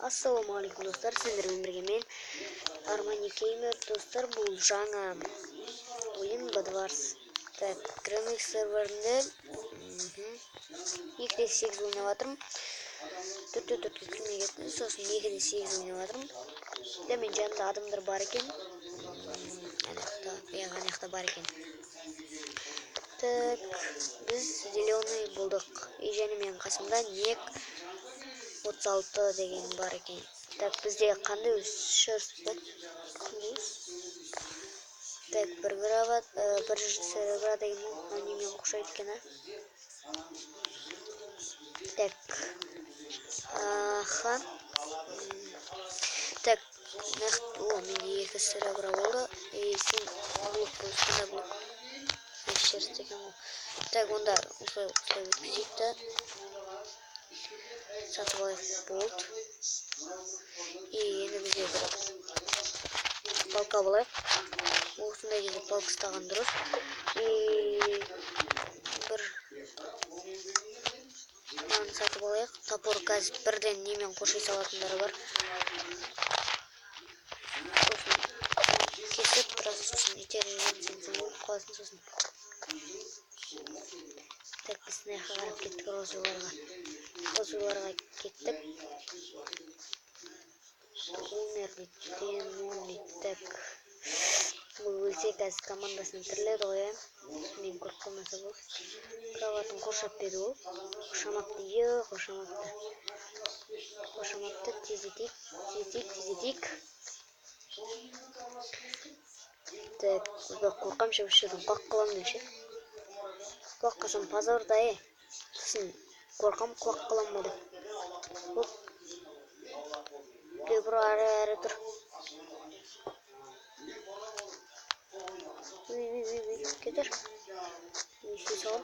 Ассалаумағалейкум достар, сіздермен бірге мен Армани Кеймер. Достар, бұл жаңа ойын Бадварс. Кірімік серверінде 2-8 ойнап жатырмын. 4-4-ге кірмей кеттім, сосын 2-8 ойнап жатырмын. Мен жанымда адамдар бар екен. Анақта бар екен. Біз зеленый болдық. Және мен қасымда Нек 36 деген бар екен. Бізде қандай шерс бар? Бір грават, бір серебра деген немен құшайды екен, менде 2 серебра болды. Сен блок болсын, блок. Шерс деген ол. Онда осылай өткізейікті. Сатып алайық болды. Енді бізде бір палка болайық. Осындай кезде палка ұстаған дұрыс. Бір сатып алайық. Топор қазір бірден немен қошай салатындары бар. Сосын кесіп тұрасың, сосын итеріп болып қаласың сосын. Біз наяққа қарап кеттік розыларға кеттік. Умер дейді. Бұл өлсе қазір командасының тіріледі ғой, мен көріп қалмаса бұл. Кроватын қоршап деді ол. Қошамапты. Тездетейік. Қорқам шебішердің қуақ қылам деуші. Қуақ қасам пазарда, Сосын қорқам қуақ қылам моды. Бір әрі тұр. Кетер. Неше салым.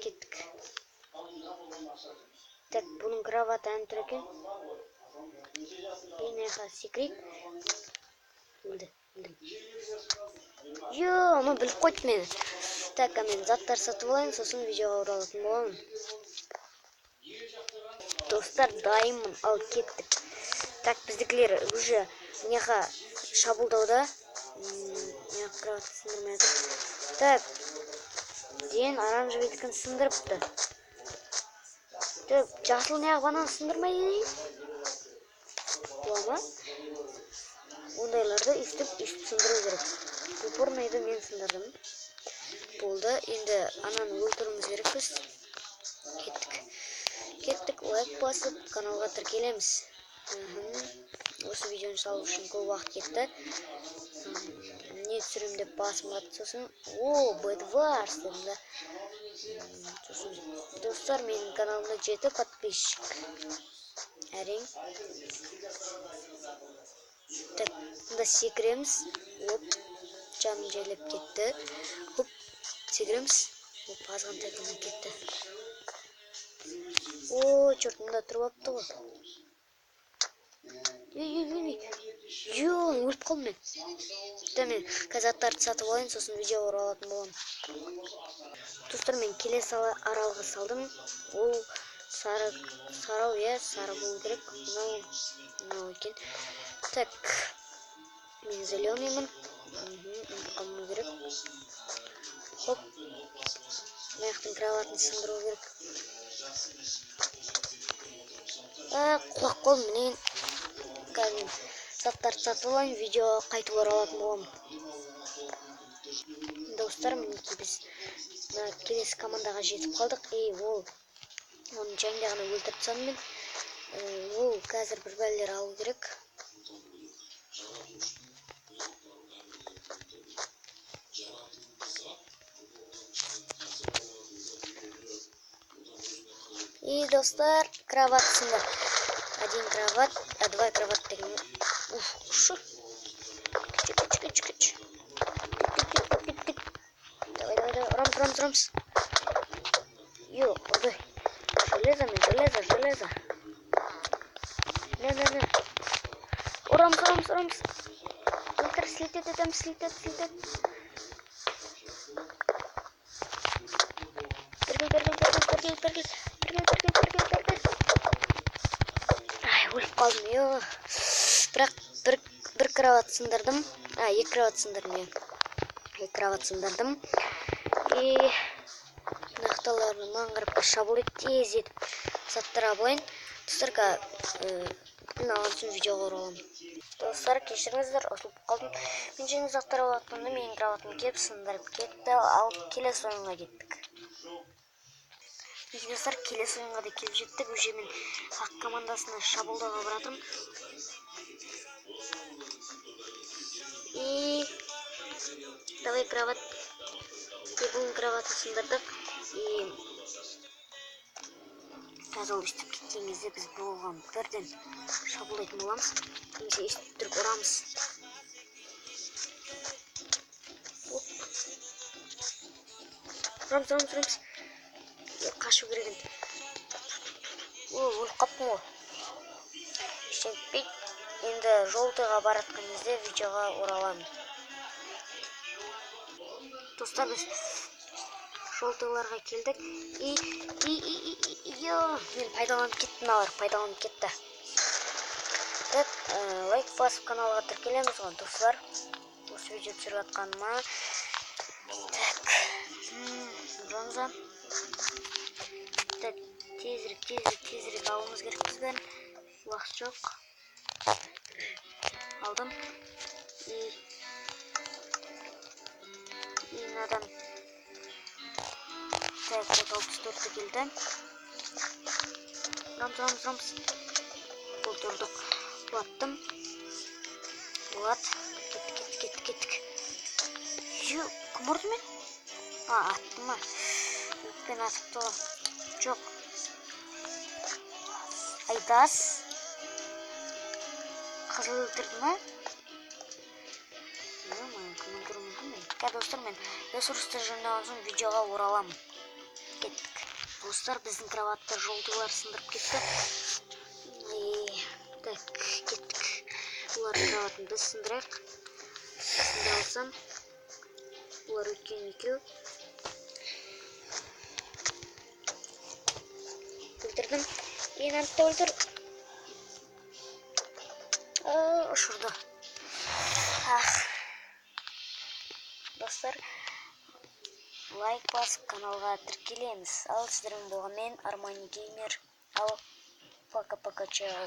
Кеттік. Бұның кроваты ән тұр екен. Енеға секрет. Өлдім. Оны біліп қойды мені. Мен заттар сатып алайын, сосын видеоға оралатын боламын. Достар, дайынмын, ал кеттік. Біздікілер уже неға шабылдауда. Неға кроваты сындырмайды. Ден оранжевыйдікін сындырыпты. Жасыл неға банан сындырмайды дейін. Бұлама. Ондайларды үстіп сындыру керек. Упорнайды мен сындырдым. Болды. Енді ананы өлтіруіміз керекпіз. Кеттік, лайк басып, каналға тіркелеміз. Осы видеоны салу үшін көп уақыт кетті. Не түсірем деп басым қатты сосын. Бадварс дедім да. Достар, менің каналымда 7 подписчик. Әрең. Бұнда секіреміз. Жаным жайлап кетті. Секіреміз. Азған тәкімін кетті. Чорт, мұнда тұрып апты ғой. Өліп қалдым мен. Мен қазаттарды сатып алайын, сосын видео оралатын болам. Достар, мен келесі аралға салдым. Ол сарау, сары болу керек. Мынау екен. Мен зеленыймын. Қалмау керек. Маяқтың кроватын сындыру керек. Құлақ қолым менен. Қазір заттарды сатып алайын, видео қайтып оралатын боламын. Достар, мінекей біз келесі командаға жетіп қалдық. Оның жайында ғана өлтіріп тастадым мен. Ол қазір бір бәлелер алу керек. Достар, кроват сында. 1 кроват, 2 кроват деген. Шо? Кіч. Давай, рамс. Ұрды. Железо. Не. Рамс. Өлтіріс. слетет адам, слетет. Бергіл. Ай, өліп қалдым, ё. Бірақ бір кроват сындырдым. Екі кроват сындырдым, иә. Екі кроват сындырдым. И нақталарын маңғырып шабыл тез етіп заттарға болайын. Достарға мынаған соң видеоға оралам. Достар, кешіріңіздер, ұтылып қалдым. Мен жеңіл заттар алатынымда менің кроватым кеп сындырып кетті, ал келесі ойынға кеттік. Достар, келесі ойынға да келіп жеттік. Уже мен ақ командасына шабылдауға баратырмын. И давай кроват. Бұның кроватын сындырдық. И қазір ол істеп кеткен кезде біз болған бірден шабылдайтын боламыз. Немесе естіп тұрып ұрамыз. Ұрамыз. Қашу керек еді. Өліп қаптым ғой. Ештеңпейді. Енді жолтыға баратқан кезде видеоға ораламын. Достар, біз жолтыларға келдік. Мен пайдаланып кеттім, пайдаланып кетті. Лайк басып каналға тіркелеміз ғой, достар. Осы видео түсіріп жатқаныма. Бронза. Тезірек алуымыз керек бізден. Уақыт жоқ. Алдым. И мынадан 64-ті келді. Ұрамыз. Бұл тұрдық. Уаттым. Уат. Кеттік. Кім ұрды мен? Аттым ма? Өкпен атыпты ғой. Жоқ. Айдас. Қызыл өлтірді ма? Достар, мен ресурсты жинаған соң видеоға ораламын. Кеттік. Достар, біздің кроватта жолдылар сындырып кетті. Кеттік. Олар кроватын біз сындырайық. Сындыра алсам. Олар өткен екеу. Өлтірдім. Анты өлтір. Ұшырды. Достар, лайк басып каналға тіркелеміз. Ал сіздермен болған мен Армани Геймер. Ал пока-пока, чао.